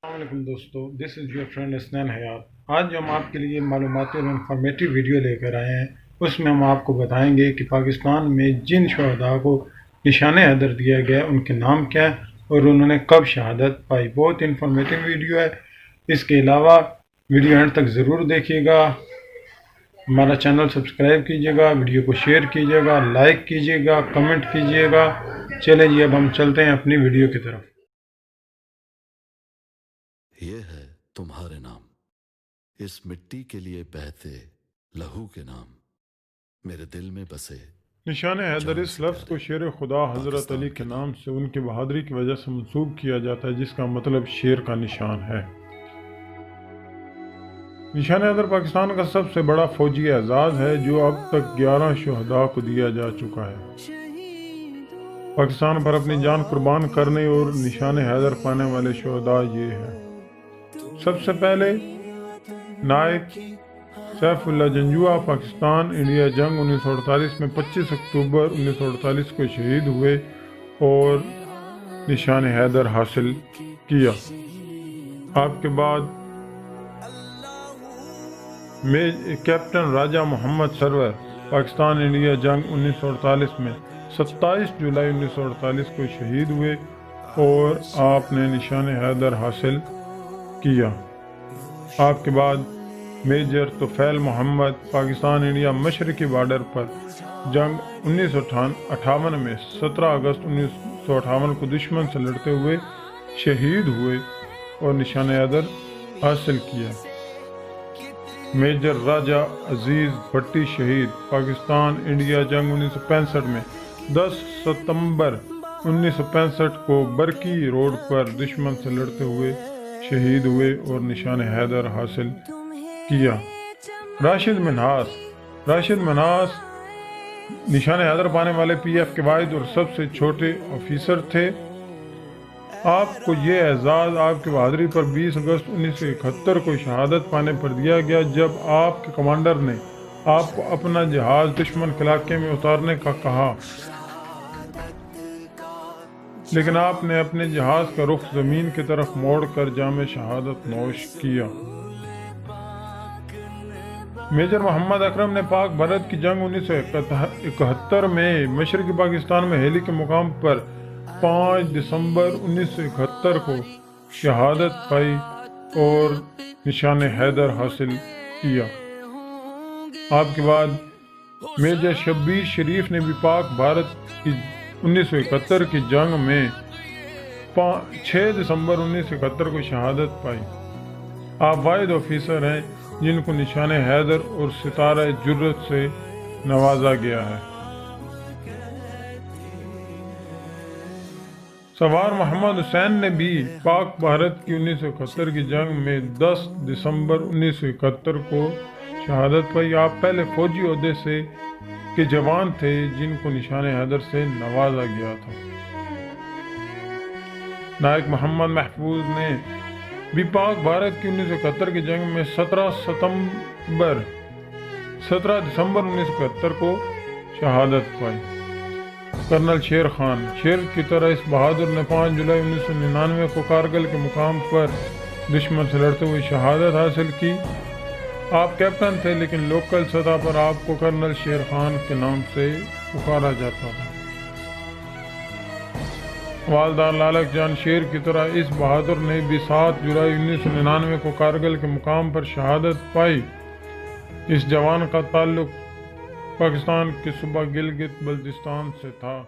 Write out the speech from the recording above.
السلام علیکم دوستو، دس از یور فرینڈ اسنین حیات۔ آج جو ہم آپ کے لیے معلوماتی اور انفارمیٹیو ویڈیو لے کر آئے ہیں، اس میں ہم آپ کو بتائیں گے کہ پاکستان میں جن شہداء کو نشان حیدر دیا گیا ان کے نام کیا ہے اور انہوں نے کب شہادت پائی۔ بہت انفارمیٹیو ویڈیو ہے۔ اس کے علاوہ ویڈیو اینڈ تک ضرور دیکھیے گا، ہمارا چینل سبسکرائب کیجیے گا، ویڈیو کو شیئر کیجیے گا، لائک کیجیے گا، کمنٹ کیجیے گا۔ چلیں جی، اب ہم چلتے ہیں اپنی ویڈیو کی طرف۔ یہ ہے تمہارے نام، اس مٹی کے لیے بہتے لہو کے نام، میرے دل میں بسے۔ نشان حیدر اس لفظ کو شیر خدا حضرت علی کے نام سے ان کی بہادری کی وجہ سے منسوب کیا جاتا ہے، جس کا مطلب شیر کا نشان ہے۔ نشان حیدر پاکستان کا سب سے بڑا فوجی اعزاز ہے جو اب تک 11 شہداء کو دیا جا چکا ہے۔ پاکستان پر اپنی جان قربان کرنے اور نشان حیدر پانے والے شہداء یہ ہیں۔ سب سے پہلے نائک سیف اللہ جنجوعہ پاکستان انڈیا جنگ 1948 میں 25 اکتوبر 1948 کو شہید ہوئے اور نشان حیدر حاصل کیا۔ آپ کے بعد کیپٹن راجہ محمد سرور پاکستان انڈیا جنگ 1948 میں 27 جولائی 1948 کو شہید ہوئے اور آپ نے نشان حیدر حاصل کیا۔ آپ کے بعد میجر طفیل محمد پاکستان انڈیا مشرقی بارڈر پر جنگ 1958 میں 17 اگست 1958 کو دشمن سے لڑتے ہوئے شہید ہوئے اور نشان حیدر حاصل کیا۔ میجر راجہ عزیز بھٹی شہید پاکستان انڈیا جنگ 1965 میں 10 ستمبر 1965 کو برکی روڈ پر دشمن سے لڑتے ہوئے شہید ہوئے اور نشان حیدر حاصل کیا۔ راشد منہاس نشان حیدر پانے والے پی ایف کے واحد اور سب سے چھوٹے آفیسر تھے۔ آپ کو یہ اعزاز آپ کی بہادری پر 20 اگست 1971 کو شہادت پانے پر دیا گیا، جب آپ کے کمانڈر نے آپ کو اپنا جہاز دشمن کے علاقے میں اتارنے کا کہا، لیکن آپ نے اپنے جہاز کا رخ زمین کی طرف موڑ کر جام شہادت نوش کیا۔ میجر محمد اکرم نے پاک بھارت کی جنگ 1971 میں مشرقی پاکستان میں ہیلی کے مقام پر 5 دسمبر 1971 کو شہادت پائی اور نشان حیدر حاصل کیا۔ آپ کے بعد میجر شبیر شریف نے بھی پاک بھارت کی 1971 کی جنگ میں 6 دسمبر 1971 کو شہادت پائی۔ آپ واحد آفیسر ہیں جن کو نشان حیدر اور ستارہ جرت سے نوازا گیا ہے۔ سوار محمد حسین نے بھی پاک بھارت کی 1971 کی جنگ میں 10 دسمبر 1971 کو شہادت پائی۔ آپ پہلے فوجی عہدے سے کے جوان تھے جن کو نشان حیدر سے نوازا گیا تھا۔ نائک محمد محفوظ نے بھی پاک بھارت کی 1971 کی جنگ میں 17 دسمبر 1971 کو شہادت پائی۔ کرنل شیر خان کی طرح اس بہادر نے 5 جولائی 1999 کو کارگل کے مقام پر دشمن سے لڑتے ہوئے شہادت حاصل کی۔ آپ کیپٹن تھے لیکن لوکل سطح پر آپ کو کرنل شیر خان کے نام سے پکارا جاتا تھا۔ حوالدار لالک جان شیر کی طرح اس بہادر نے بھی 7 جولائی 1999 کو کارگل کے مقام پر شہادت پائی۔ اس جوان کا تعلق پاکستان کے صوبہ گلگت بلتستان سے تھا۔